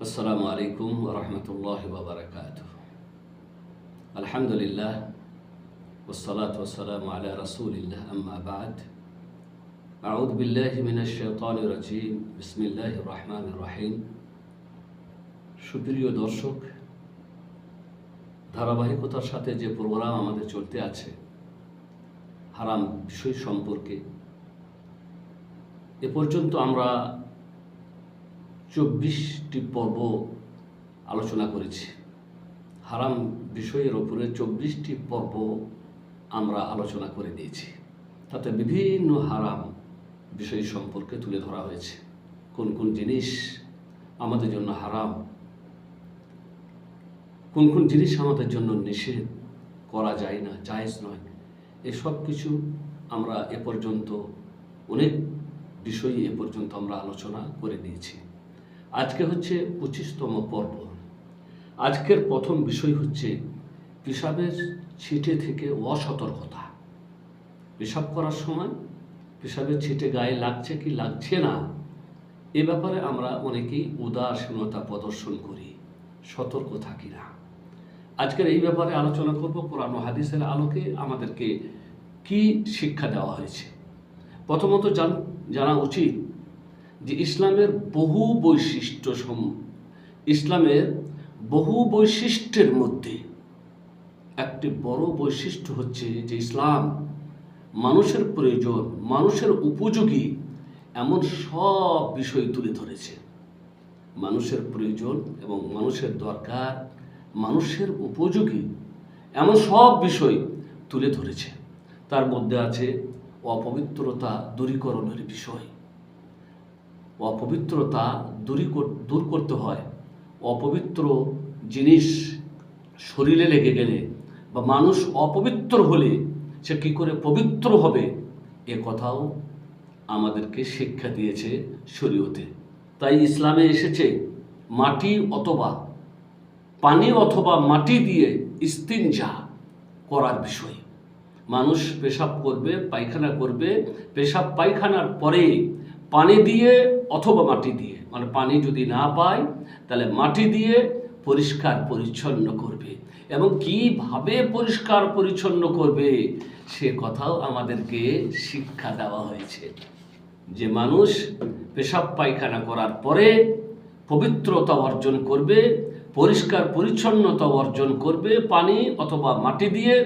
আসসালামু আলাইকুম ওয়া রাহমাতুল্লাহি ওয়া বারাকাতুহু। আলহামদুলিল্লাহ ওয়াসসালাতু ওয়াসসালামু আলা রাসূলিল্লাহ, আম্মা বা'দ। আউযু বিল্লাহি মিনাশ শাইতানির রাজীম। বিসমিল্লাহির রাহমানির রাহিম। সুপ্রিয় দর্শক, ধারাবাহিকতার সাথে যে প্রোগ্রাম আমাদের চলতে আছে হারাম বিষয় সম্পর্কে, এ পর্যন্ত আমরা 24টি পর্ব আলোচনা করেছি। হারাম বিষয়ের ওপরে 24টি পর্ব আমরা আলোচনা করে দিয়েছি। তাতে বিভিন্ন হারাম বিষয় সম্পর্কে তুলে ধরা হয়েছে। কোন কোন জিনিস আমাদের জন্য হারাম, কোন কোন জিনিস আমাদের জন্য নিষেধ, করা যায় না, জায়েজ নয়, এসব কিছু আমরা এ পর্যন্ত অনেক বিষয় এ পর্যন্ত আমরা আলোচনা করে দিয়েছি। আজকে হচ্ছে 25তম পর্ব। আজকের প্রথম বিষয় হচ্ছে পেশাবের ছিটে থেকে অসতর্কতা। পেশাব করার সময় পেশাবের ছিটে গায়ে লাগছে কি লাগছে না, এ ব্যাপারে আমরা অনেকেই উদাসীনতা প্রদর্শন করি, সতর্ক থাকি না। আজকের এই ব্যাপারে আলোচনা করব। কোরআন ও হাদিসের আলোকে আমাদেরকে কি শিক্ষা দেওয়া হয়েছে। প্রথমত জানা উচিত যে ইসলামের বহু বৈশিষ্ট্যের মধ্যে একটি বড় বৈশিষ্ট্য হচ্ছে যে ইসলাম মানুষের প্রয়োজন, মানুষের উপযোগী এমন সব বিষয় তুলে ধরেছে। মানুষের প্রয়োজন এবং মানুষের দরকার, মানুষের উপযোগী এমন সব বিষয় তুলে ধরেছে। তার মধ্যে আছে অপবিত্রতা দূরীকরণের বিষয়। অপবিত্রতা দূর করতে হয়। অপবিত্র জিনিস শরীরে লেগে গেলে বা মানুষ অপবিত্র হলে সে কী করে পবিত্র হবে, এ কথাও আমাদেরকে শিক্ষা দিয়েছে শরীয়তে। তাই ইসলামে এসেছে মাটি অথবা পানি অথবা মাটি দিয়ে ইস্তিনজা করার বিষয়। মানুষ পেশাব করবে, পায়খানা করবে, পেশাব পায়খানার পরে পানি দিয়ে অথবা মাটি দিয়ে, মানে পানি যদি না পায় তাহলে মাটি দিয়ে পরিষ্কার পরিচ্ছন্ন করবে। এবং কিভাবে পরিষ্কার পরিচ্ছন্ন করবে সে কথাও আমাদেরকে শিক্ষা দেওয়া হয়েছে। যে মানুষ পেশাব পায়খানা করার পরে পবিত্রতা অর্জন করবে, পরিষ্কার পরিচ্ছন্নতা অর্জন করবে পানি অথবা মাটি দিয়ে,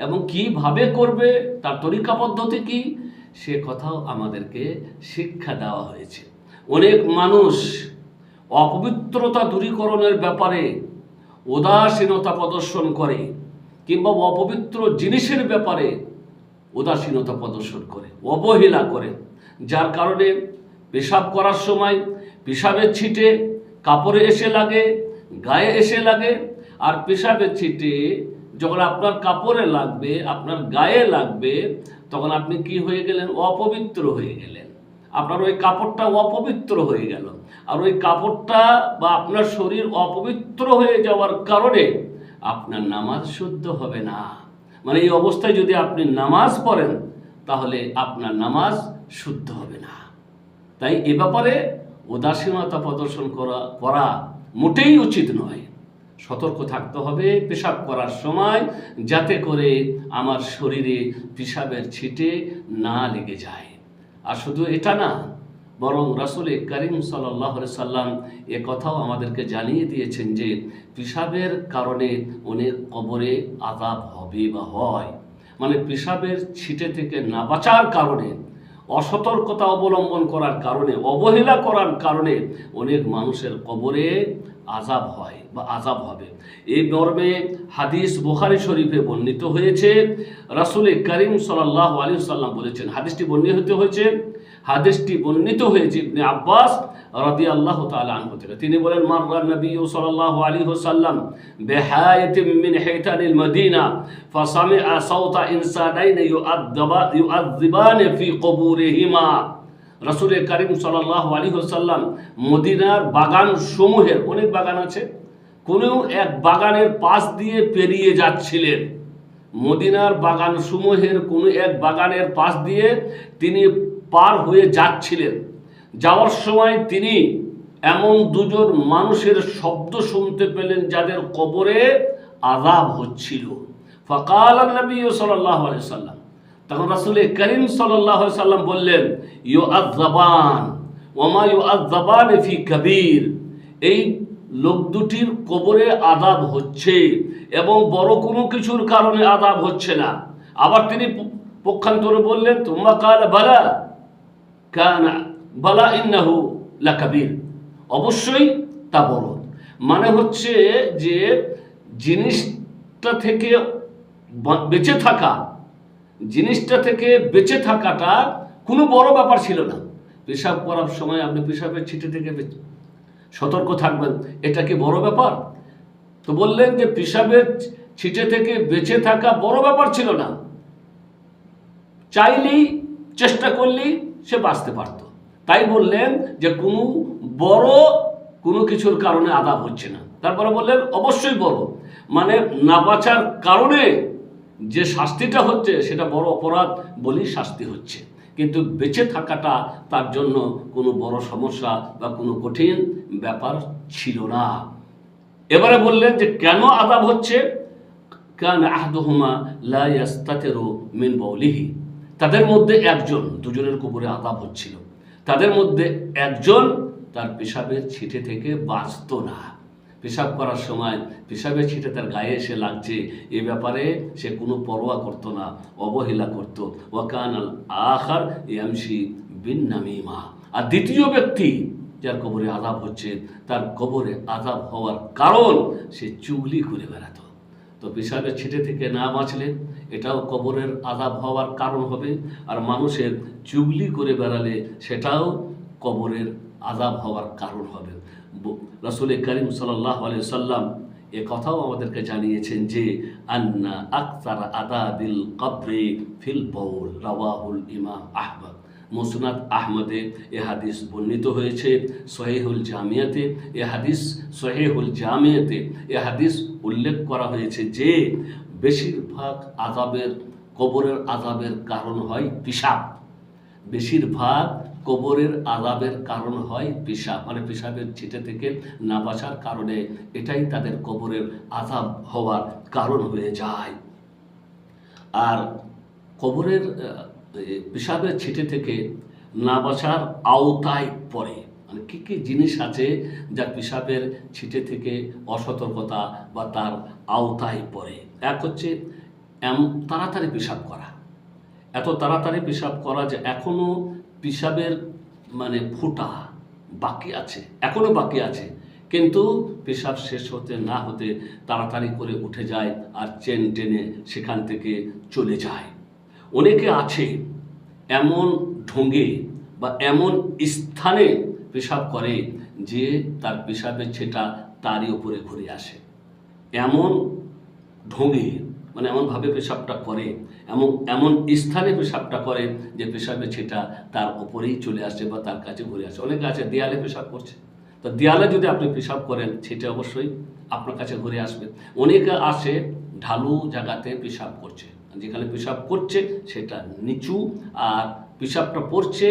এবং কিভাবে করবে তার তরিকা পদ্ধতি কি সে কথাও আমাদেরকে শিক্ষা দেওয়া হয়েছে। অনেক মানুষ অপবিত্রতা দূরীকরণের ব্যাপারে উদাসীনতা প্রদর্শন করে, কিংবা অপবিত্র জিনিসের ব্যাপারে উদাসীনতা প্রদর্শন করে, অবহেলা করে, যার কারণে পেশাব করার সময় পেশাবের ছিটে কাপড়ে এসে লাগে, গায়ে এসে লাগে। আর পেশাবের ছিটে যখন আপনার কাপড়ে লাগবে, আপনার গায়ে লাগবে, তখন আপনি কি হয়ে গেলেন? অপবিত্র হয়ে গেলেন। আপনার ওই কাপড়টা অপবিত্র হয়ে গেল। আর ওই কাপড়টা বা আপনার শরীর অপবিত্র হয়ে যাওয়ার কারণে আপনার নামাজ শুদ্ধ হবে না। মানে এই অবস্থায় যদি আপনি নামাজ পড়েন তাহলে আপনার নামাজ শুদ্ধ হবে না। তাই এ ব্যাপারে উদাসীনতা প্রদর্শন করা মোটেই উচিত নয়। সতর্ক থাকতে হবে পেশাব করার সময়, যাতে করে আমার শরীরে পেশাবের ছিটে না লেগে যায়। আর শুধু এটা না, বরং রাসূল করিম সাল্লাল্লাহু আলাইহি সাল্লাম এ কথাও আমাদেরকে জানিয়ে দিয়েছেন যে পেশাবের কারণে অনেক কবরে আযাব হবে বা হয়। মানে পেশাবের ছিটে থেকে না বাঁচার কারণে, অসতর্কতা অবলম্বন করার কারণে, অবহেলা করার কারণে অনেক মানুষের কবরে আযাব হয় বা আযাব হবে। এই মর্মে হাদিস বুখারী শরীফে বর্ণিত হয়েছে। রাসূল করিম সাল্লাল্লাহু আলাইহি সাল্লাম বলেছেন, হাদিসটি বর্ণিত হয়েছে ইবনে আব্বাস রাদিয়াল্লাহু তাআলা আনহু থেকে। তিনি বলেন, মাররা নবী সাল্লাল্লাহু আলাইহি ওয়াসাল্লাম বিহায়াতিন মিন হাইতানিল মদিনা ফাসামিআ সাওতা ইনসানাইন ইউআযযিবান ফি কুবুরিহিমা। রাসূল করিম সাল্লাল্লাহু আলাইহি ওয়াসাল্লাম মদিনার বাগান সমূহের, অনেক বাগান আছে, কোনো এক বাগানের পাশ দিয়ে পেরিয়ে যাচ্ছিলেন। মদিনার বাগান সমূহের কোনো এক বাগানের পাশ দিয়ে তিনি পার হয়ে যাচ্ছিলেন। যাওয়ার সময় তিনি এমন দুজন মানুষের শব্দ শুনতে পেলেন যাদের কবরে আযাব হচ্ছিল। ফাকাল নবী সাল্লাল্লাহু আলাইহি সাল্লাম, তখন রাসূল করিম সাল্লাল্লাহু আলাইহি সাল্লাম বললেন, ইউআযাবান ওয়া মা ইউআযাবান ফি কাবীর, এই লোক দুটির কবরে আযাব হচ্ছে এবং বড় কোনো কিছুর কারণে আযাব হচ্ছে না। আবার তিনি পক্ষান্তরে বললেন, তুম্মা কাল বালা কানা বালা ইন্নাহু লাকাবীর, অবশ্যই তা বড়। মানে হচ্ছে যে জিনিসটা থেকে বেঁচে থাকা, জিনিসটা থেকে বেঁচে থাকাটা কোনো বড় ব্যাপার ছিল না। পেশাব করার সময় আপনি পেশাবের ছিটে থেকে সতর্ক থাকবেন, এটা কি বড় ব্যাপার? তো বললেন যে পেশাবের ছিটে থেকে বেঁচে থাকা বড় ব্যাপার ছিল না, চাইলেই চেষ্টা করলেই সে বাঁচতে পারত। তাই বললেন যে কোনো বড় কোনো কিছুর কারণে আযাব হচ্ছে না। তারপরে বললেন অবশ্যই বড়, মানে না বাঁচার কারণে যে শাস্তিটা হচ্ছে সেটা বড় অপরাধ বলেই শাস্তি হচ্ছে, কিন্তু বেঁচে থাকাটা তার জন্য কোনো বড় সমস্যা বা কোনো কঠিন ব্যাপার ছিল না। এবারে বললেন যে কেন আযাব হচ্ছে, কান আহাদুহুমা লা ইয়াস্তাতিরু মিন বাউলিহি, তাদের মধ্যে একজন, দুজনের কবরে আযাব হচ্ছিল, তাদের মধ্যে একজন তার পেশাবের ছিটে থেকে বাঁচত না। পেশাব করার সময় পেশাবের ছিটে তার গায়ে এসে লাগছে, এ ব্যাপারে সে কোনো পরোয়া করত না, অবহেলা করত। ওয়াকান আল আখার ইয়ামশি বিন নামিমা, আর দ্বিতীয় ব্যক্তি যার কবরে আযাব হচ্ছে, তার কবরে আযাব হওয়ার কারণ সে চুগলি করে বেড়াতো। তো পেশাবের ছিটে থেকে না বাঁচলে এটাও কবরের আযাব হওয়ার কারণ হবে, আর মানুষের চুগলি করে বেড়ালে সেটাও কবরের আযাব হওয়ার কারণ হবে। রাসূল করিম সাল্লাল্লাহু আলাইহি সাল্লাম এ কথাও আমাদেরকে জানিয়েছেন যে আন্না আকসার আযাবিল কবরি ফিল বাউল, রাওয়াহুল ইমাম আহমদ। মুসনাদ আহমদে এ হাদিস বর্ণিত হয়েছে, সহিহুল জামিয়াতে এ হাদিস, সহিহুল জামিয়াতে এ হাদিস উল্লেখ করা হয়েছে যে বেশিরভাগ আযাবের, কবরের আযাবের কারণ হয় পেশাব। বেশিরভাগ কবরের আযাবের কারণ হয় পেশাব, মানে পেশাবের ছিটে থেকে না বাঁচার কারণে এটাই তাদের কবরের আযাব হওয়ার কারণ হয়ে যায়। আর কবরের পেশাবের ছিটে থেকে না বাঁচার আওতায় পড়ে, মানে কী কী জিনিস আছে যা পেশাবের ছিটে থেকে অসতর্কতা বা তার আওতায় পড়ে। এক হচ্ছে তাড়াতাড়ি পেশাব করা, এত তাড়াতাড়ি পেশাব করা যে এখনও পেশাবের মানে ফোঁটা বাকি আছে, এখনও বাকি আছে, কিন্তু পেশাব শেষ হতে না হতে তাড়াতাড়ি করে উঠে যায় আর চেন টেনে সেখান থেকে চলে যায়। অনেকে আছে এমন ঢঙ্গে বা এমন স্থানে পেশাব করে যে তার পেশাবের ছেটা তারই উপরে ঘুরে আসে, এমন ঢঙ্গে, মানে এমনভাবে পেশাবটা করে, এমন স্থানে পেশাবটা করে যে পেশাবের ছেটা তার উপরেই চলে আসে বা তার কাছে ঘুরে আসে। অনেকে আছে দেয়ালে পেশাব করছে, তো দেয়ালে যদি আপনি পেশাব করেন সেটা অবশ্যই আপনার কাছে ঘুরে আসবে। অনেকে আসে ঢালু জায়গাতে পেশাব করছে, যেখানে পেশাব করছে সেটা নিচু আর পেশাবটা পড়ছে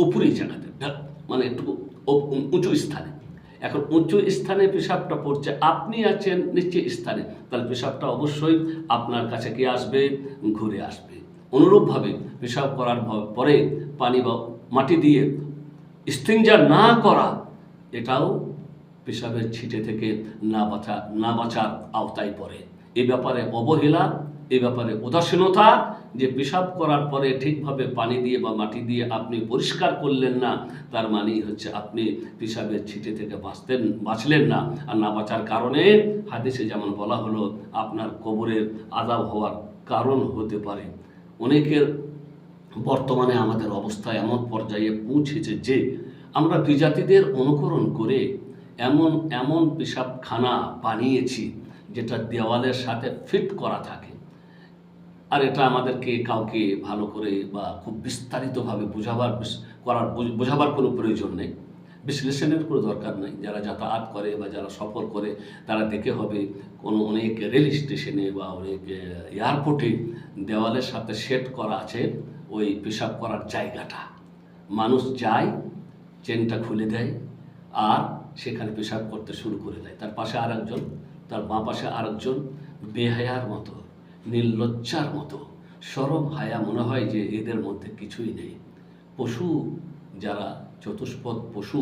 উপরি জায়গাতে, মানে একটু উঁচু স্থানে। এখন উঁচু স্থানে পেশাবটা পড়ছে, আপনি আছেন নিচু স্থানে, তাহলে পেশাবটা অবশ্যই আপনার কাছে কি আসবে, ঘুরে আসবে। অনুরূপভাবে পেশাব করার পরে পানি বা মাটি দিয়ে ইস্তিনজা না করা, এটাও পেশাবের ছিটে থেকে না বাঁচার আওতায় পড়ে। এ ব্যাপারে অবহেলা, এ ব্যাপারে উদাসীনতা, যে পেশাব করার পরে ঠিকভাবে পানি দিয়ে বা মাটি দিয়ে আপনি পরিষ্কার করলেন না, তার মানেই হচ্ছে আপনি পেশাবের ছিটে থেকে বাঁচলেন না। আর না বাঁচার কারণে হাদিসে যেমন বলা হলো আপনার কবরের আযাব হওয়ার কারণ হতে পারে। অনেকের বর্তমানে আমাদের অবস্থা এমন পর্যায়ে পৌঁছেছে যে আমরা বিজাতিদের অনুকরণ করে এমন পেশাবখানা বানিয়েছি যেটা দেওয়ালের সাথে ফিট করা থাকে। আর এটা আমাদেরকে কাউকে ভালো করে বা খুব বিস্তারিতভাবে বোঝাবার কোনো প্রয়োজন নেই, বিশ্লেষণের কোনো দরকার নেই। যারা যাতায়াত করে বা যারা সফর করে তারা দেখে হবে অনেক রেল স্টেশনে বা অনেক এয়ারপোর্টে দেওয়ালের সাথে সেট করা আছে ওই পেশাব করার জায়গাটা। মানুষ যায়, চেনটা খুলে দেয়, আর সেখানে পেশাব করতে শুরু করে দেয়। তার পাশে আরেকজন, তার বাঁ পাশে আরেকজন বেহায়ার মতো, নির্লজ্জার মতো, শরম হায়া মনে হয় যে এদের মধ্যে কিছুই নেই। পশু যারা চতুষ্পদ পশু,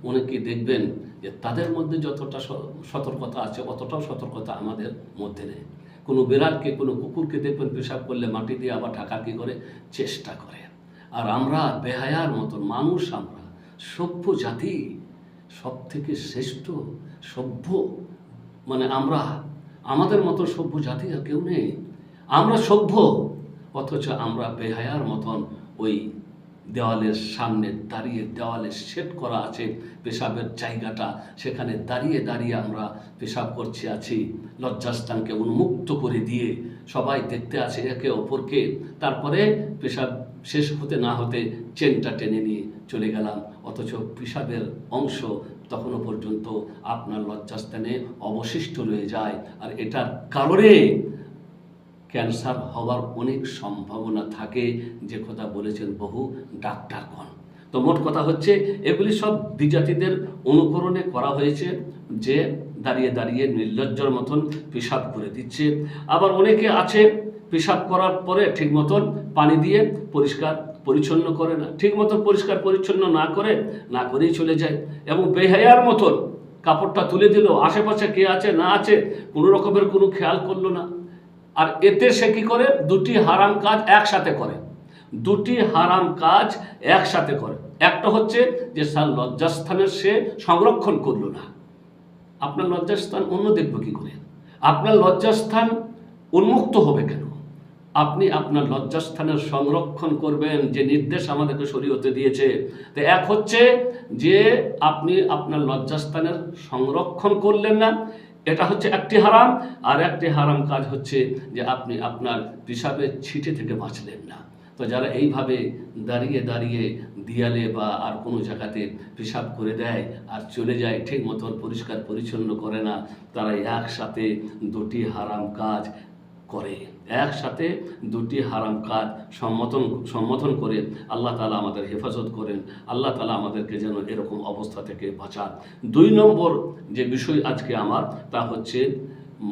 অনেকে দেখবেন যে তাদের মধ্যে যতটা সতর্কতা আছে অতটাও সতর্কতা আমাদের মধ্যে নেই। কোনো বিড়ালকে, কোনো কুকুরকে দেখবেন পেশাব করলে মাটি দিয়ে আবার ঢাকার কি করে চেষ্টা করে। আর আমরা বেহায়ার মতন মানুষ, আমরা সভ্য জাতি, সব থেকে শ্রেষ্ঠ সভ্য, মানে আমরা, আমাদের মতো সভ্য জাতি আর কেউ নেই। আমরা সভ্য, অথচ আমরা বেহায়ার মতন ওই দেওয়ালের সামনে দাঁড়িয়ে, দেওয়ালে সেট করা আছে পেশাবের জায়গাটা, সেখানে দাঁড়িয়ে দাঁড়িয়ে আমরা পেশাব করছি আছি, লজ্জাস্থানকে উন্মুক্ত করে দিয়ে সবাই দেখতে আছে একে অপরকে। তারপরে পেশাব শেষ হতে না হতে চেনটা টেনে নিয়ে চলে গেলাম, অথচ পেশাবের অংশ তখনও পর্যন্ত আপনার লজ্জাস্থানে অবশিষ্ট রয়ে যায়। আর এটার কারণে ক্যান্সার হওয়ার অনেক সম্ভাবনা থাকে, যে কথা বলেছেন বহু ডাক্তারগণ। তো মোট কথা হচ্ছে এগুলি সব বিজাতিদের অনুকরণে করা হয়েছে, যে দাঁড়িয়ে দাঁড়িয়ে নির্লজ্জার মতন পেশাব করে দিচ্ছে। আবার অনেকে আছে পেশাব করার পরে ঠিক মতন পানি দিয়ে পরিষ্কার পরিচ্ছন্ন করে না, ঠিক মতন পরিষ্কার পরিচ্ছন্ন না করেই চলে যায়, এবং বেহায়ার মতন কাপড়টা তুলে দিল, আশেপাশে কে আছে না আছে কোনো রকমের কোনো খেয়াল করলো না। আর এতে সে কি করে, দুটি হারাম কাজ একসাথে করে, দুটি হারাম কাজ একসাথে করে। একটা হচ্ছে যে তার লজ্জাস্থানের সে সংরক্ষণ করলো না। আপনার লজ্জাস্থান অন্য দেখবে কি করে? আপনার লজ্জাস্থান উন্মুক্ত হবে কেন? আপনি আপনার লজ্জাস্থানের সংরক্ষণ করবেন, যে নির্দেশ আমাদেরকে শরীয়তে দিয়েছে। তো এক হচ্ছে যে আপনি আপনার লজ্জাস্থানের সংরক্ষণ করলেন না, এটা হচ্ছে একটি হারাম। আর একটি হারাম কাজ হচ্ছে যে আপনি আপনার পেশাবের ছিটে থেকে বাঁচলেন না। তো যারা এইভাবে দাঁড়িয়ে দাঁড়িয়ে দিয়ালে বা আর কোনো জায়গাতে পেশাব করে দেয় আর চলে যায়, ঠিক মতো পরিষ্কার পরিচ্ছন্ন করে না, তারা একসাথে দুটি হারাম কাজ করে, একসাথে দুটি হারাম কাজ সম্বোধন করে। আল্লাহ তাআলা আমাদের হেফাজত করেন, আল্লাহ তাআলা আমাদেরকে যেন এরকম অবস্থা থেকে বাঁচান। 2 নম্বর যে বিষয় আজকে আমার, তা হচ্ছে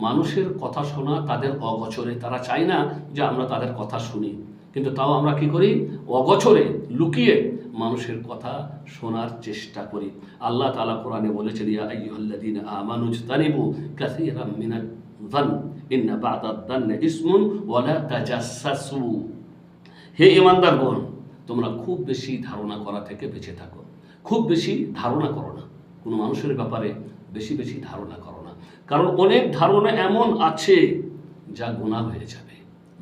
মানুষের কথা শোনা তাদের অগোচরে। তারা চায় না যে আমরা তাদের কথা শুনি, কিন্তু তাও আমরা কি করি, অগোচরে লুকিয়ে মানুষের কথা শোনার চেষ্টা করি। আল্লাহ তাআলা কোরআনে বলেছেন, ইয়া আইয়ুহাল্লাযীনা আমানু ইজতানিবু কাসীরাম মিনাজ যান্নি ইন্না বা'দাদ যান্নি ইসমুন ওয়া লা তাজাসসু। হে ঈমানদারগণ, তোমরা খুব বেশি ধারণা করা থেকে বেঁচে থাকো। খুব বেশি ধারণা করো না, কোনো মানুষের ব্যাপারে বেশি বেশি ধারণা করো না, কারণ অনেক ধারণা এমন আছে যা গুনাহ হয়ে যাবে,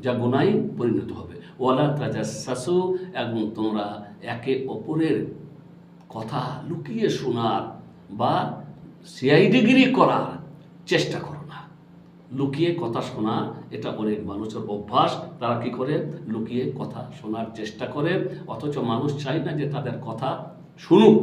যা গুনাহে পরিণত হবে। ওয়ালা তাজাসসু, এবং তোমরা একে অপরের কথা লুকিয়ে শোনার বা সিআইডিগিরি করার চেষ্টা করো না। লুকিয়ে কথা শোনা এটা অনেক মানুষের অভ্যাস, তারা কি করে, লুকিয়ে কথা শোনার চেষ্টা করে, অথচ মানুষ চায় না যে তাদের কথা শুনুক।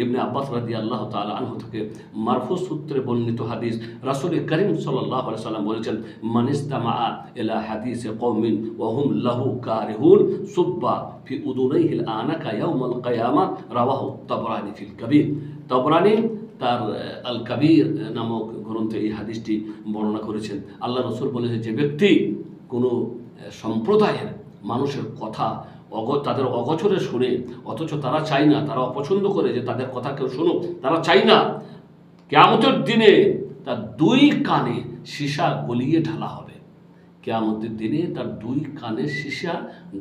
ইবনে আব্বাস রাদিয়াল্লাহু তাআলা আনহু থেকে মারফু সূত্রে বর্ণিত হাদিস, রাসূল করিম সাল্লাল্লাহু আলাইহি সাল্লাম বলেছেন, মান ইসতামাআ ইলা হাদিসি কওমিন ওয়া হুম লাহু কারিহুন সুব্বা ফি উদুনাইহিল আনাকা ইয়াউমাল কিয়ামা, রাওয়াহু তাবরানী ফিল কাবীর। তাবরানী তার আল কাবীর নামক গ্রন্থে এই হাদিসটি বর্ণনা করেছেন। আল্লাহ রাসূল বলেছেন, যে ব্যক্তি কোনো সম্প্রদায়ের মানুষের কথা তাদের অগোচরে শুনে, অথচ তারা চায় না, তারা অপছন্দ করে যে তাদের কথা কেউ শুনুক, তারা চায় না, কিয়ামতের দিনে তার 2 কানে সীসা গলিয়ে ঢালা হবে। কিয়ামতের দিনে তার 2 কানে সীসা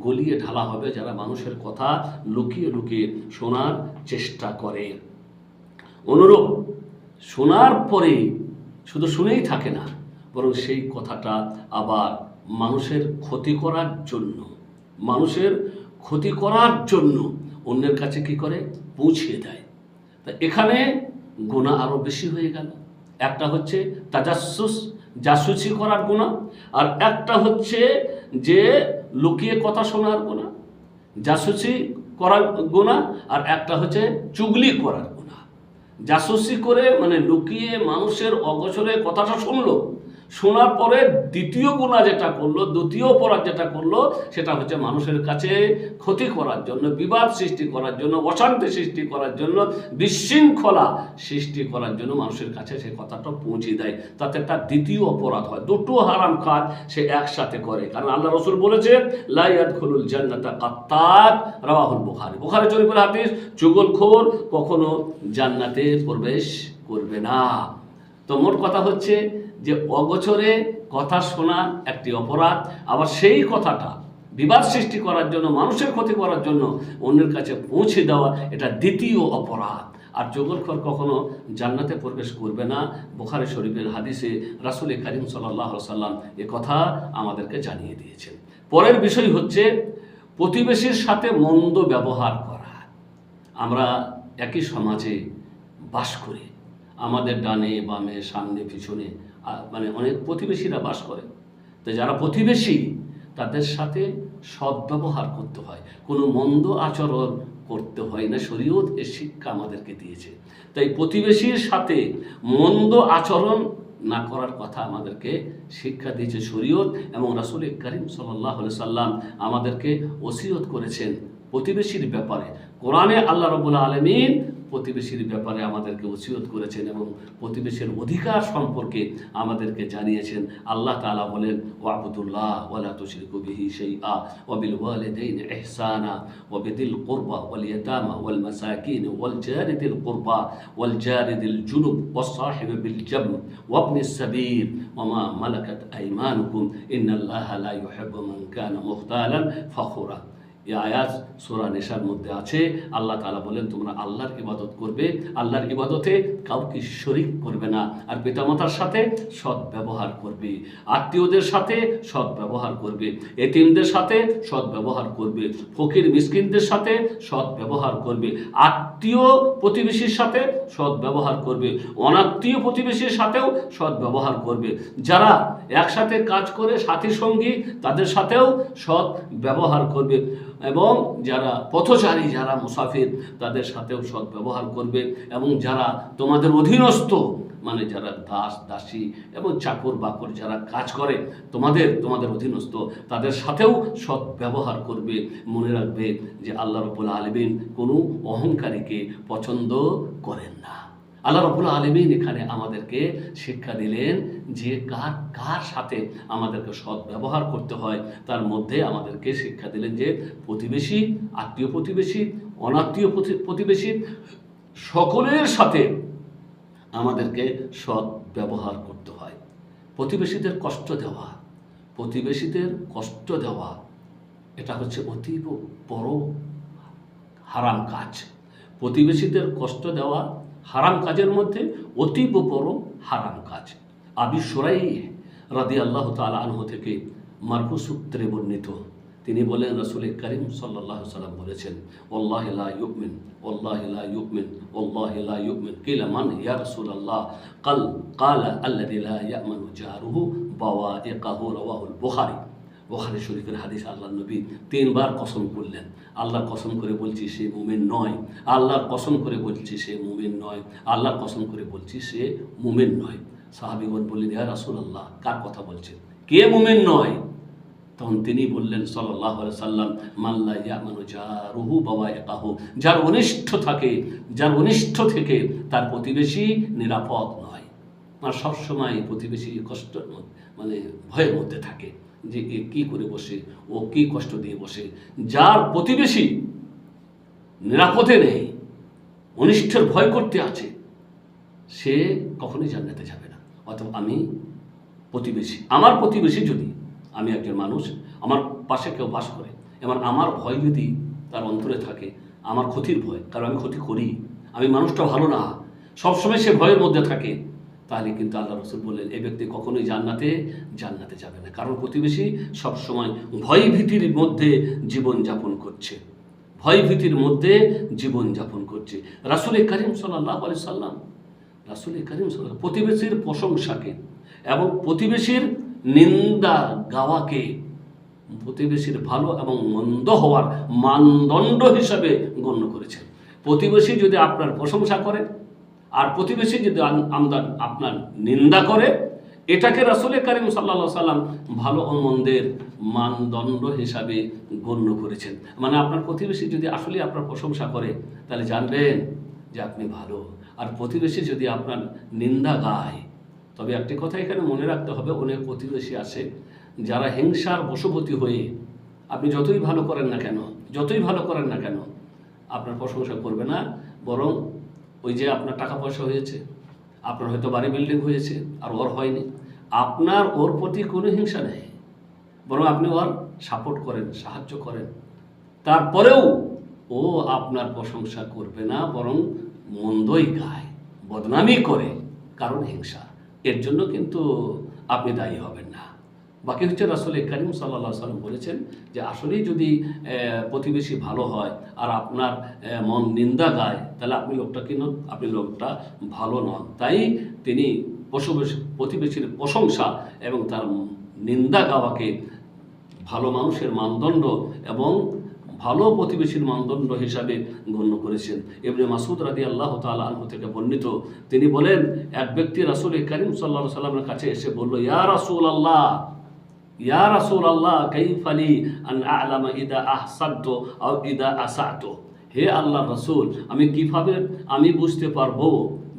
গলিয়ে ঢালা হবে, যারা মানুষের কথা লুকিয়ে লুকিয়ে শোনার চেষ্টা করে। অনুরূপ শোনার পরে শুধু শুনেই থাকে না, বরং সেই কথাটা আবার মানুষের ক্ষতি করার জন্য অন্যের কাছে কি করে, পৌঁছিয়ে দেয়। তা এখানে গুনাহ আরো বেশি হয়ে গেল। একটা হচ্ছে তাজাসসুস, জাসুসি করার গুনাহ, আর একটা হচ্ছে যে লুকিয়ে কথা শোনার গুনাহ, জাসুসি করার গুনাহ, আর একটা হচ্ছে চুগলি করার গুনাহ। জাসুসি করে মানে লুকিয়ে মানুষের অগোচরে কথাটা শুনলো, শোনার পরে দ্বিতীয় গুনাহ যেটা করলো, দ্বিতীয় অপরাধ যেটা করলো, সেটা হচ্ছে মানুষের কাছে ক্ষতি করার জন্য, বিবাদ সৃষ্টি করার জন্য, অশান্তি সৃষ্টি করার জন্য, বিশৃঙ্খলা সৃষ্টি করার জন্য মানুষের কাছে সে কথাটা পৌঁছে দেয়, তাতে তার দ্বিতীয় অপরাধ হয়। দুটো হারাম কাজ সে একসাথে করে। কারণ আল্লাহ রসুল বলেছেন, লা ইয়াদখুলুল জান্নাতা কাত্তাত, রাওয়াহুল বুখারী। বুখারী শরীফের হাদিস, চুগলখোর কখনো জান্নাতে প্রবেশ করবে না। তো মোট কথা হচ্ছে যে অগোচরে কথা শোনা একটি অপরাধ, আবার সেই কথাটা বিবাদ সৃষ্টি করার জন্য, মানুষের ক্ষতি করার জন্য অন্যের কাছে পৌঁছে দেওয়া, এটা দ্বিতীয় অপরাধ। আর চুগলখোর কখনো জান্নাতে প্রবেশ করবে না। বুখারী শরীফের হাদিসে রাসূল করিম সাল্লাল্লাহু আলাইহি সাল্লাম এ কথা আমাদেরকে জানিয়ে দিয়েছেন। পরের বিষয় হচ্ছে প্রতিবেশীর সাথে মন্দ ব্যবহার করা। আমরা একই সমাজে বাস করি, আমাদের ডানে বামে সামনে পিছনে মানে অনেক প্রতিবেশীরা বাস করে। তো যারা প্রতিবেশী তাদের সাথে সদ্ব্যবহার করতে হয়, কোনো মন্দ আচরণ করতে হয় না। শরীয়ত এর শিক্ষা আমাদেরকে দিয়েছে। তাই প্রতিবেশীর সাথে মন্দ আচরণ না করার কথা আমাদেরকে শিক্ষা দিয়েছে শরীয়ত, এবং রাসূল করিম সাল্লাল্লাহু আলাইহি সাল্লাম আমাদেরকে ওসিয়ত করেছেন প্রতিবেশীর ব্যাপারে। কোরআনে আল্লাহ রাব্বুল আলামিন প্রতিবেশীর ব্যাপারে আমাদেরকে ওসিয়ত করেছেন এবং প্রতিবেশীর অধিকার সম্পর্কে আমাদেরকে জানিয়েছেন। আল্লাহ তাআলা বলেন, ওয়াবুদুল্লাহ ওয়ালা তুশরিকু বিহি শাইআ ওয়া বিল ওয়ালিদাইনি ইহসানা ওয়া বিদিল কুরবা ওয়াল ইয়াতামা ওয়াল মাসাকিন ওয়াল জারি দিল কুরবা ওয়াল জারি দিল জুনুব ওয়াস সাহিবি বিল জাম ওয়া ইবনিস সাবিল ওয়া মা মালাকাত আইমানুকুম ইন্নাল্লাহা লা ইউহিব্বু মান কানা মুখতালান ফখুরা। এই আয়াত সূরা নিসার মধ্যে আছে। আল্লাহ তাআলা বলেন, তোমরা আল্লাহর ইবাদত করবে, আল্লাহর ইবাদতে কাউকে শরীক করবে না, আর পিতামাতার সাথে সৎ ব্যবহার করবে, আত্মীয়দের সাথে সৎ ব্যবহার করবে, এতিমদের সাথে সৎ ব্যবহার করবে, ফকির মিসকিনদের সাথে সৎ ব্যবহার করবে, আত্মীয় প্রতিবেশীর সাথে সৎ ব্যবহার করবে, অনাত্মীয় প্রতিবেশীর সাথেও সৎ ব্যবহার করবে, যারা একসাথে কাজ করে সাথী সঙ্গী তাদের সাথেও সৎ ব্যবহার করবে, এবং যারা পথচারী, যারা মুসাফির তাদের সাথেও সৎ ব্যবহার করবে, এবং যারা তোমাদের অধীনস্থ মানে যারা দাস দাসী এবং চাকর বাকর যারা কাজ করে তোমাদের অধীনস্থ তাদের সাথেও সৎ ব্যবহার করবে। মনে রাখবে যে আল্লাহ রাব্বুল আলামিন কোনো অহংকারীকে পছন্দ করেন না। আল্লাহ রাব্বুল আলামিন এখানে আমাদেরকে শিক্ষা দিলেন যে কার সাথে আমাদেরকে সৎ ব্যবহার করতে হয়। তার মধ্যে আমাদেরকে শিক্ষা দিলেন যে প্রতিবেশী, আত্মীয় প্রতিবেশী, অনাত্মীয় প্রতিবেশী সকলের সাথে আমাদেরকে সৎ ব্যবহার করতে হয়। প্রতিবেশীদের কষ্ট দেওয়া এটা হচ্ছে অতীব বড় হারাম কাজ। প্রতিবেশীদের কষ্ট দেওয়া হারাম কাজের মধ্যে অতীব বড় হারাম কাজ। আবি শুরাইহ রাদিয়াল্লাহু তাআলা আনহু থেকে মারফু সূত্রে বর্ণিত, তিনি বলেন, রাসূল করিম সাল্লাল্লাহু আলাইহি সাল্লাম বলেছেন, ওয়াল্লাহি লা ইউমিন ওয়াল্লাহি লা ইউমিন ওয়াল্লাহি লা ইউমিন। কিলা মান ইয়া রাসূলুল্লাহ? ক্বালা আল্লাযী লা ইয়ামানু জারুহু বাওয়াইকাহু। রাওয়াহুল বুখারী। বুখারী শরীফের হাদিস। আল্লাহর নবী তিনবার কসম করলেন, আল্লাহর কসম করে বলছি সে মুমিন নয়, আল্লাহর কসম করে বলছি সে মুমিন নয়, আল্লাহর কসম করে বলছি সে মুমিন নয়। সাহাবীগণ বললেন, ইয়া রাসূলুল্লাহ, কার কথা বলছেন? কে মুমিন নয়? তখন তিনি বললেন সাল্লাল্লাহু আলাইহি সাল্লাম, মান লা ইয়ামানু জারুহু বাওয়াইকাহু, যার অনিষ্ট থেকে তার প্রতিবেশী নিরাপদ নয়। আর সবসময় প্রতিবেশী কষ্ট মানে ভয়ের মধ্যে থাকে যে এ কী করে বসে, ও কী কষ্ট দিয়ে বসে। যার প্রতিবেশী নিরাপদে নেই, অনিষ্টের ভয় করতে আছে, সে কখনোই জান্নাতে যাবে না। অথবা আমার প্রতিবেশী যদি, আমি একজন মানুষ, আমার পাশে কেউ বাস করে, এবং আমার ভয় যদি তার অন্তরে থাকে, আমার ক্ষতির ভয়, কারণ আমি ক্ষতি করি, আমি মানুষটা ভালো না, সবসময় সে ভয়ের মধ্যে থাকে, তাহলে কিন্তু আল্লাহ রাসূল বললেন এই ব্যক্তি কখনোই জান্নাতে যাবে না। কারণ প্রতিবেশী সবসময় ভয় ভীতির মধ্যে জীবনযাপন করছে। রাসূল করিম সাল্লাল্লাহু আলাইহি সাল্লাম প্রতিবেশীর প্রশংসাকে এবং প্রতিবেশীর নিন্দা গাওয়াকে প্রতিবেশীর ভালো এবং মন্দ হওয়ার মানদণ্ড হিসাবে গণ্য করেছেন। প্রতিবেশী যদি আপনার প্রশংসা করে আর প্রতিবেশী যদি আপনার নিন্দা করে, এটাকে রাসূল কারীম সাল্লাল্লাহু আলাইহি সাল্লাম ভালো ও মন্দের মানদণ্ড হিসাবে গণ্য করেছেন। মানে আপনার প্রতিবেশী যদি আসলে আপনার প্রশংসা করে তাহলে জানবেন যে আপনি ভালো, আর প্রতিবেশী যদি আপনার নিন্দা গায়, তবে একটি কথা এখানে মনে রাখতে হবে, অনেক প্রতিবেশী আছে যারা হিংসার বশবর্তী হয়ে আপনি যতই ভালো করেন না কেন আপনার প্রশংসা করবে না, বরং ওই যে আপনার টাকা পয়সা হয়েছে, আপনার হয়তো বাড়ি বিল্ডিং হয়েছে আর ওর হয়নি, আপনার ওর প্রতি কোনো হিংসা নেই, বরং আপনি ওর সাপোর্ট করেন, সাহায্য করেন, তারপরেও ও আপনার প্রশংসা করবে না, বরং মন্দই গায়, বদনামি করে, কারণ হিংসা। এর জন্য কিন্তু আপনি দায়ী হবেন না। বাকি হচ্ছে রাসূল কারীম সাল্লাল্লাহু আলাইহি সাল্লাম বলেছেন যে আসলেই যদি প্রতিবেশী ভালো হয় আর আপনার মন নিন্দা গায়, তাহলে আপনি লোকটা ভালো নন। তাই তিনি প্রতিবেশীর প্রশংসা এবং তার নিন্দা গাওয়াকে ভালো মানুষের মানদণ্ড এবং ভালো প্রতিবেশীর মানদণ্ড হিসাবে গণ্য করেছেন। ইবনে মাসউদ রাদিয়াল্লাহু তাআলা আনহু থেকে বর্ণিত, তিনি বলেন, এক ব্যক্তি রাসূল কারীম সাল্লাল্লাহু আলাইহি সাল্লামের কাছে এসে বলল, ইয়া রাসূলুল্লাহ কাইফা লি আন আ'লামা ইদা আহসানতু আও ইদা আসাতু। হে আল্লাহর রাসূল, আমি বুঝতে পারবো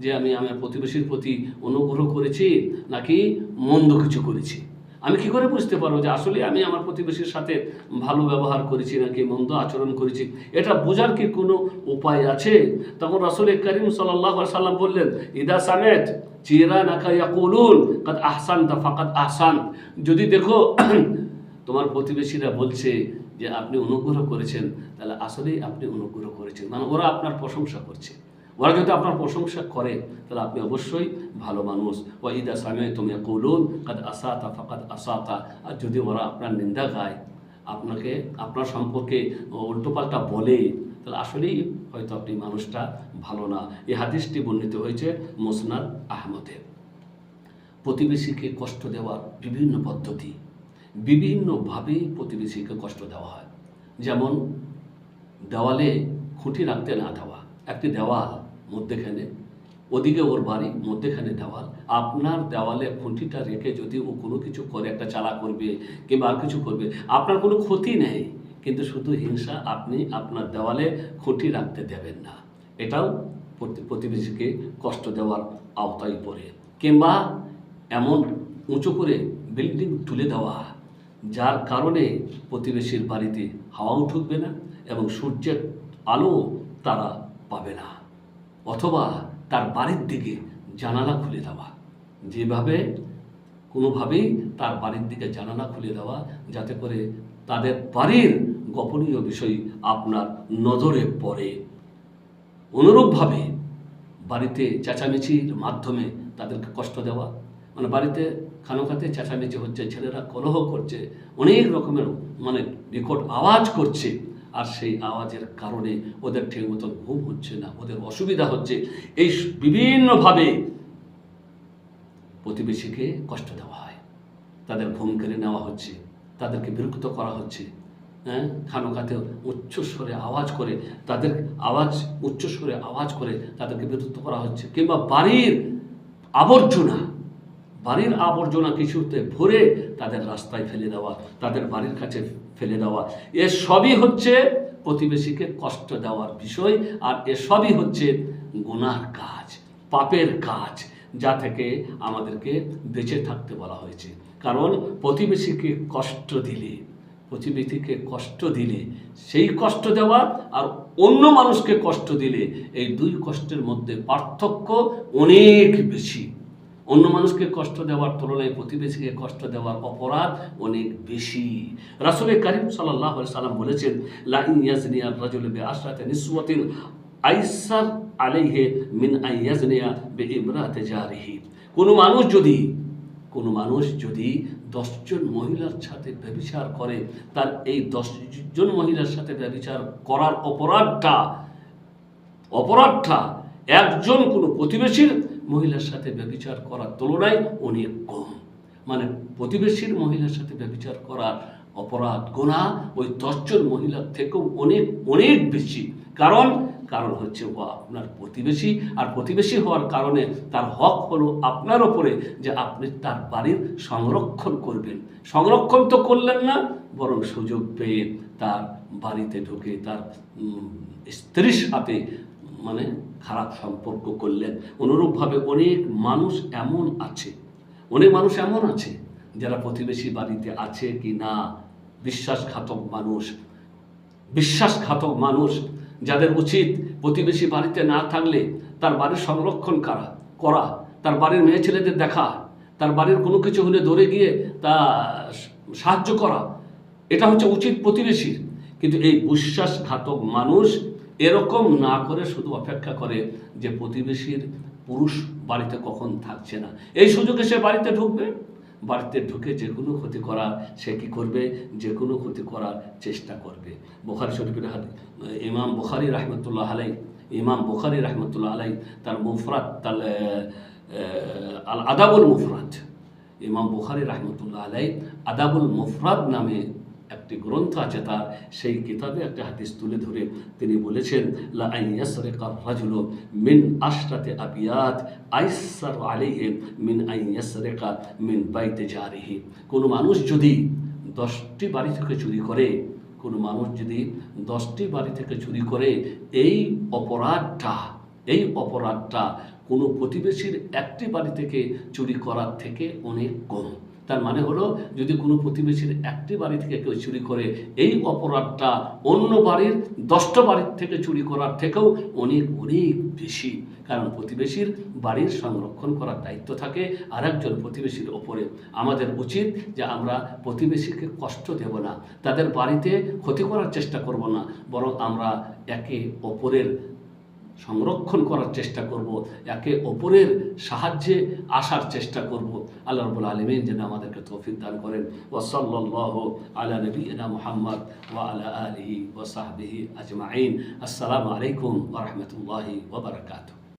যে আমি আমার প্রতিবেশীর প্রতি অনুগ্রহ করেছি নাকি মন্দ কিছু করেছি? আমি কি করে বুঝতে পারবো যে আসলে আমি আমার প্রতিবেশীর সাথে ভালো ব্যবহার করেছি নাকি মন্দ আচরণ করেছি? এটা বোঝার কি কোনো উপায় আছে? তখন রাসূল কারীম সাল্লাল্লাহু আলাইহি সাল্লাম বললেন, ইদা সামিত জিরানাকা ইয়াকুলুন কাদ আহসানতা ফাকাদ আহসান। যদি দেখো তোমার প্রতিবেশীরা বলছে যে আপনি অনুগ্রহ করেছেন, তাহলে আসলেই আপনি অনুগ্রহ করেছেন, মানে ওরা আপনার প্রশংসা করছে। ওরা যদি আপনার প্রশংসা করে তাহলে আপনি অবশ্যই ভালো মানুষ। ওয়া ইদা সামি'তুম ইয়াকুলুন কাদ আসাতা ফাকাদ আসাতা। আর যদি ওরা আপনার নিন্দা গায়, আপনার সম্পর্কে উল্টোপাল্টা বলে, তাহলে আসলেই হয়তো আপনি মানুষটা ভালো না। এই হাদিসটি বর্ণিত হয়েছে মুসনাদ আহমদে। প্রতিবেশীকে কষ্ট দেওয়ার বিভিন্ন পদ্ধতি, বিভিন্নভাবেই প্রতিবেশীকে কষ্ট দেওয়া হয়। যেমন দেওয়ালে খুঁটি রাখতে না দেওয়া। একটি দেওয়াল মধ্যেখানে, ওদিকে ওর বাড়ি, মধ্যেখানে দেওয়াল, আপনার দেওয়ালে খুঁটিটা রেখে যদি ও কোনো কিছু করে, একটা চালা করবে কিংবা আর কিছু করবে, আপনার কোনো ক্ষতি নেই, কিন্তু শুধু হিংসা, আপনি আপনার দেওয়ালে খুঁটি রাখতে দেবেন না, এটাও প্রতিবেশীকে কষ্ট দেওয়ার আওতায় পড়ে। কিংবা এমন উঁচু করে বিল্ডিং তুলে দেওয়া যার কারণে প্রতিবেশীর বাড়িতে হাওয়াও ঢুকবে না এবং সূর্যের আলো তারা পাবে না, অথবা তার বাড়ির দিকে জানালা খুলে দেওয়া, কোনোভাবেই তার বাড়ির দিকে জানালা খুলে দেওয়া যাতে করে তাদের বাড়ির গোপনীয় বিষয় আপনার নজরে পড়ে। অনুরূপভাবে বাড়িতে চেঁচামেচির মাধ্যমে তাদেরকে কষ্ট দেওয়া, মানে বাড়িতে খানোখাতে চেঁচামেচি হচ্ছে, ছেলেরা কলহ করছে, অনেক রকমের বিকট আওয়াজ করছে, আর সেই আওয়াজের কারণে ওদের ঠিক মতন ঘুম হচ্ছে না, ওদের অসুবিধা হচ্ছে, এই বিভিন্নভাবে প্রতিবেশীকে কষ্ট দেওয়া হয়। তাদের ঘুম কেড়ে নেওয়া হচ্ছে, তাদেরকে বিরক্ত করা হচ্ছে, খানোখাতে উচ্চস্বরে আওয়াজ করে তাদেরকে বিরক্ত করা হচ্ছে। কিংবা বাড়ির আবর্জনা কিছুতে ভরে তাদের রাস্তায় ফেলে দেওয়া, তাদের বাড়ির কাছে ফেলে দেওয়া, এসবই হচ্ছে প্রতিবেশীকে কষ্ট দেওয়ার বিষয়। আর এসবই হচ্ছে গুনার কাজ, পাপের কাজ, যা থেকে আমাদেরকে বেঁচে থাকতে বলা হয়েছে। কারণ প্রতিবেশীকে কষ্ট দিলে সেই কষ্ট দেওয়া আর অন্য মানুষকে কষ্ট দিলে, এই দুই কষ্টের মধ্যে পার্থক্য অনেক বেশি। অন্য মানুষকে কষ্ট দেওয়ার তুলনায় প্রতিবেশীকে কষ্ট দেওয়ার অপরাধ অনেক বেশি। রাসূল কারীম সাল্লাল্লাহু আলাইহি সাল্লাম বলেছেন, লা ইন ইয়াজনিয়া রাজুলু বিআশরাতি নিসওয়াতিন আইসার আলাইহি মিন আন ইয়াজনিয়া বিইমরাতি জারিহি। কোনো মানুষ যদি 10 জন মহিলার সাথে ব্যভিচার করে, তার এই 10 জন মহিলার সাথে ব্যভিচার করার অপরাধটা একজন কোনো প্রতিবেশীর মহিলার সাথে ব্যভিচার করার তুলনায় অনেক কম। মানে প্রতিবেশীর মহিলার সাথে ব্যভিচার করার অপরাধ গুনাহ ওই 10 জন মহিলার থেকেও অনেক অনেক বেশি। কারণ কারণ হচ্ছে ও আপনার প্রতিবেশী, আর প্রতিবেশী হওয়ার কারণে তার হক হলো আপনার ওপরে যে আপনি তার বাড়ির সংরক্ষণ করবেন। সংরক্ষণ তো করলেন না, বরং সুযোগ পেয়ে তার বাড়িতে ঢুকে তার স্ত্রীর সাথে মানে খারাপ সম্পর্ক করলেন। অনুরূপভাবে অনেক মানুষ এমন আছে যারা প্রতিবেশী বাড়িতে আছে কি না বিশ্বাসঘাতক মানুষ যাদের উচিত প্রতিবেশী বাড়িতে না থাকলে তার বাড়ির সংরক্ষণ করা, তার বাড়ির মেয়ে ছেলেদের দেখা, তার বাড়ির কোনো কিছু হলে দৌড়ে গিয়ে তা সাহায্য করা, এটা হচ্ছে উচিত প্রতিবেশীর। কিন্তু এই বিশ্বাসঘাতক মানুষ এরকম না করে শুধু অপেক্ষা করে যে প্রতিবেশীর পুরুষ বাড়িতে কখন থাকছে না, এই সুযোগে সে বাড়িতে ঢুকবে, বাড়িতে ঢুকে যে কোনো ক্ষতি করার সে কী করবে, যে কোনো ক্ষতি করার চেষ্টা করবে। বুখারী শরীফের হাদিস, ইমাম বুখারী রাহমাতুল্লাহ আলাই তার মুফরাদ আল আদাবুল মুফরাদ, ইমাম বুখারী রাহমাতুল্লাহ আলাই আদাবুল মুফরাদ নামে একটি গ্রন্থ আছে তার, সেই কিতাবে একটা হাদিস তুলে ধরে তিনি বলেছেন, লা আন ইয়াসরিকা রাজুলু মিন আশরাতি আবিয়াত আইসারু আলাইহি মিন আন ইয়াসরিকা মিন বাইতি জারিহি। কোনো মানুষ যদি 10টি বাড়ি থেকে চুরি করে, এই অপরাধটা কোনো প্রতিবেশীর একটি বাড়ি থেকে চুরি করার থেকে অনেক কম। তার মানে হলো, যদি কোনো প্রতিবেশীর একটি বাড়ি থেকে কেউ চুরি করে, এই অপরাধটা অন্য বাড়ির 10টা বাড়ির থেকে চুরি করার থেকেও অনেক অনেক বেশি। কারণ প্রতিবেশীর বাড়ির সংরক্ষণ করার দায়িত্ব থাকে আরেকজন প্রতিবেশীর ওপরে। আমাদের উচিত যে আমরা প্রতিবেশীকে কষ্ট দেব না, তাদের বাড়িতে ক্ষতি করার চেষ্টা করব না, বরং আমরা একে অপরের সংরক্ষণ করার চেষ্টা করব, একে অপরের সাহায্যে আসার চেষ্টা করব। আল্লাহ রাব্বুল আলামিন যেন আমাদেরকে তৌফিক দান করেন। ওয়া সাল্লাল্লাহু আলা নবিয়িনা মুহাম্মদ ওয়া আলা আলিহি ওয়া সাহবিহি আজমাইন। আসসালামু আলাইকুম ওয়া রাহমাতুল্লাহি ওয়া বারাকাতুহু।